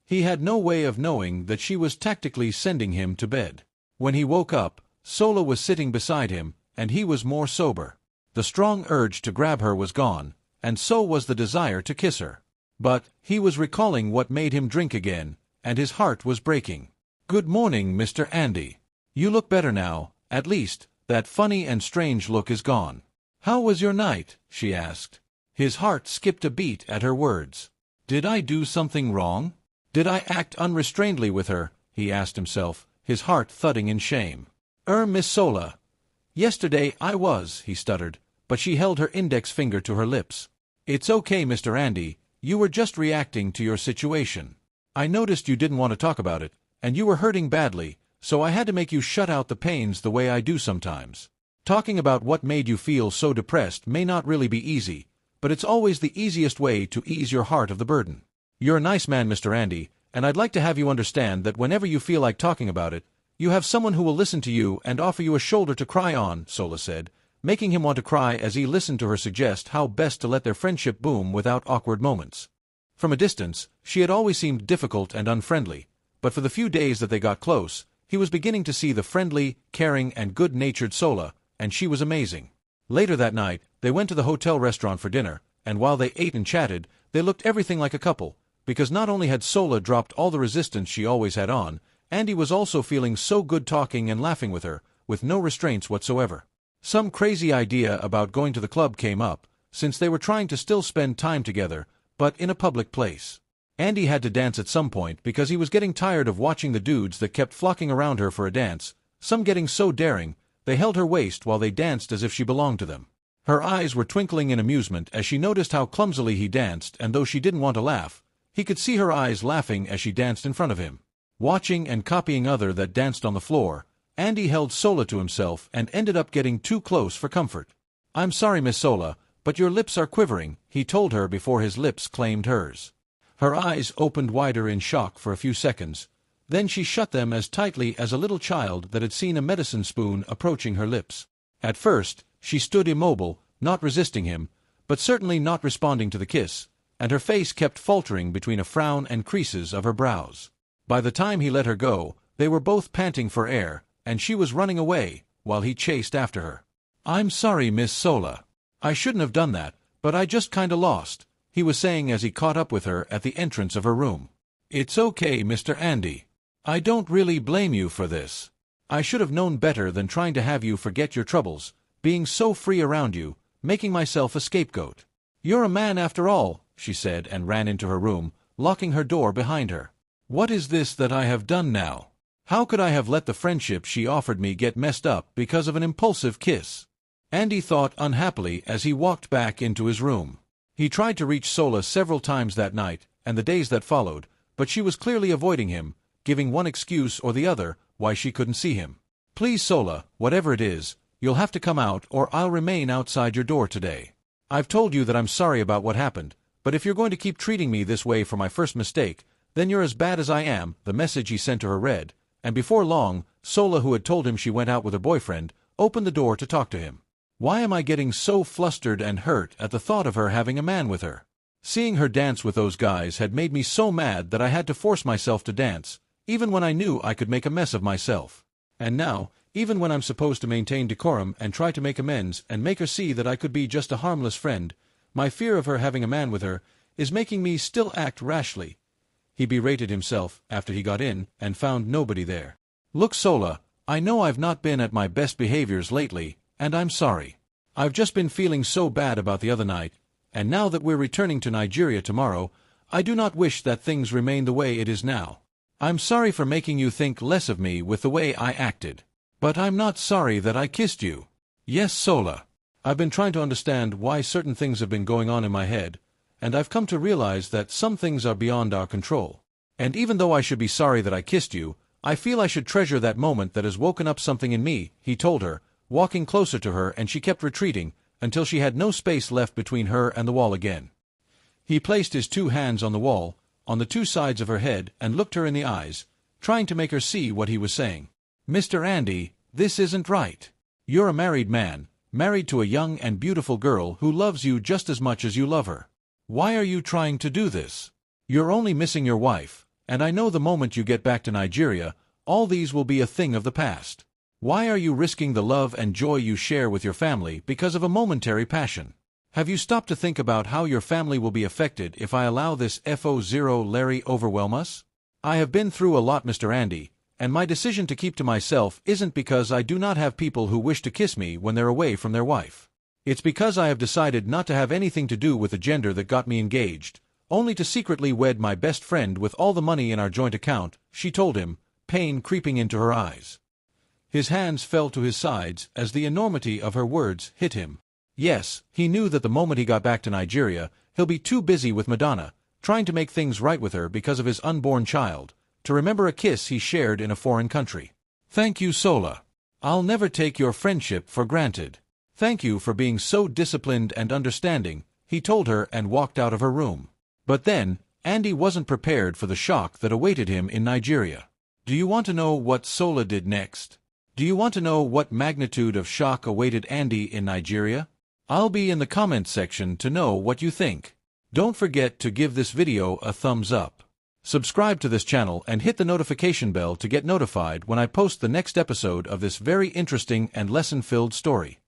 He had no way of knowing that she was tactically sending him to bed. When he woke up, Sola was sitting beside him, and he was more sober. The strong urge to grab her was gone, and so was the desire to kiss her. But he was recalling what made him drink again, and his heart was breaking. Good morning, Mr. Andy. You look better now, at least, that funny and strange look is gone. How was your night? She asked. His heart skipped a beat at her words. Did I do something wrong? Did I act unrestrainedly with her? He asked himself, his heart thudding in shame. Miss Sola. Yesterday I was, he stuttered, but she held her index finger to her lips. It's okay, Mr. Andy, you were just reacting to your situation. I noticed you didn't want to talk about it, and you were hurting badly, so I had to make you shut out the pains the way I do sometimes. Talking about what made you feel so depressed may not really be easy, but it's always the easiest way to ease your heart of the burden. You're a nice man, Mr. Andy, and I'd like to have you understand that whenever you feel like talking about it, you have someone who will listen to you and offer you a shoulder to cry on, Sola said, making him want to cry as he listened to her suggest how best to let their friendship boom without awkward moments. From a distance, she had always seemed difficult and unfriendly, but for the few days that they got close, he was beginning to see the friendly, caring, and good-natured Sola, and she was amazing. Later that night, they went to the hotel restaurant for dinner, and while they ate and chatted, they looked everything like a couple, because not only had Sola dropped all the resistance she always had on, Andy was also feeling so good talking and laughing with her, with no restraints whatsoever. Some crazy idea about going to the club came up, since they were trying to still spend time together, but in a public place. Andy had to dance at some point because he was getting tired of watching the dudes that kept flocking around her for a dance, some getting so daring, they held her waist while they danced as if she belonged to them. Her eyes were twinkling in amusement as she noticed how clumsily he danced, and though she didn't want to laugh, he could see her eyes laughing as she danced in front of him. Watching and copying other that danced on the floor, Andy held Sola to himself and ended up getting too close for comfort. "I'm sorry, Miss Sola, but your lips are quivering," he told her before his lips claimed hers. Her eyes opened wider in shock for a few seconds, then she shut them as tightly as a little child that had seen a medicine spoon approaching her lips. At first, she stood immobile, not resisting him, but certainly not responding to the kiss, and her face kept faltering between a frown and creases of her brows. By the time he let her go, they were both panting for air, and she was running away, while he chased after her. "I'm sorry, Miss Sola. I shouldn't have done that, but I just kinda lost," he was saying as he caught up with her at the entrance of her room. "It's okay, Mr. Andy. I don't really blame you for this. I should have known better than trying to have you forget your troubles, being so free around you, making myself a scapegoat. You're a man after all," she said and ran into her room, locking her door behind her. "What is this that I have done now? How could I have let the friendship she offered me get messed up because of an impulsive kiss?" Andy thought unhappily as he walked back into his room. He tried to reach Sola several times that night, and the days that followed, but she was clearly avoiding him, giving one excuse or the other why she couldn't see him. "Please, Sola, whatever it is, you'll have to come out or I'll remain outside your door today. I've told you that I'm sorry about what happened, but if you're going to keep treating me this way for my first mistake, then you're as bad as I am," the message he sent to her read, and before long, Sola, who had told him she went out with her boyfriend, opened the door to talk to him. "Why am I getting so flustered and hurt at the thought of her having a man with her? Seeing her dance with those guys had made me so mad that I had to force myself to dance, even when I knew I could make a mess of myself. And now, even when I'm supposed to maintain decorum and try to make amends and make her see that I could be just a harmless friend, my fear of her having a man with her is making me still act rashly." He berated himself after he got in and found nobody there. "Look, Sola, I know I've not been at my best behaviors lately, and I'm sorry. I've just been feeling so bad about the other night, and now that we're returning to Nigeria tomorrow, I do not wish that things remain the way it is now. I'm sorry for making you think less of me with the way I acted. But I'm not sorry that I kissed you. Yes, Sola. I've been trying to understand why certain things have been going on in my head, and I've come to realize that some things are beyond our control. And even though I should be sorry that I kissed you, I feel I should treasure that moment that has woken up something in me," he told her, walking closer to her, and she kept retreating, until she had no space left between her and the wall again. He placed his two hands on the wall, on the two sides of her head, and looked her in the eyes, trying to make her see what he was saying. "Mr. Andy, this isn't right. You're a married man, married to a young and beautiful girl who loves you just as much as you love her. Why are you trying to do this? You're only missing your wife, and I know the moment you get back to Nigeria, all these will be a thing of the past. Why are you risking the love and joy you share with your family because of a momentary passion? Have you stopped to think about how your family will be affected if I allow this FO0 Larry overwhelm us? I have been through a lot, Mr. Andy, and my decision to keep to myself isn't because I do not have people who wish to kiss me when they're away from their wife. It's because I have decided not to have anything to do with the gender that got me engaged, only to secretly wed my best friend with all the money in our joint account," she told him, pain creeping into her eyes. His hands fell to his sides as the enormity of her words hit him. Yes, he knew that the moment he got back to Nigeria, he'll be too busy with Madonna, trying to make things right with her because of his unborn child, to remember a kiss he shared in a foreign country. Thank you, Sola. I'll never take your friendship for granted. Thank you for being so disciplined and understanding, he told her and walked out of her room. But then, Andy wasn't prepared for the shock that awaited him in Nigeria. Do you want to know what Sola did next? Do you want to know what magnitude of shock awaited Andy in Nigeria? I'll be in the comments section to know what you think. Don't forget to give this video a thumbs up. Subscribe to this channel and hit the notification bell to get notified when I post the next episode of this very interesting and lesson-filled story.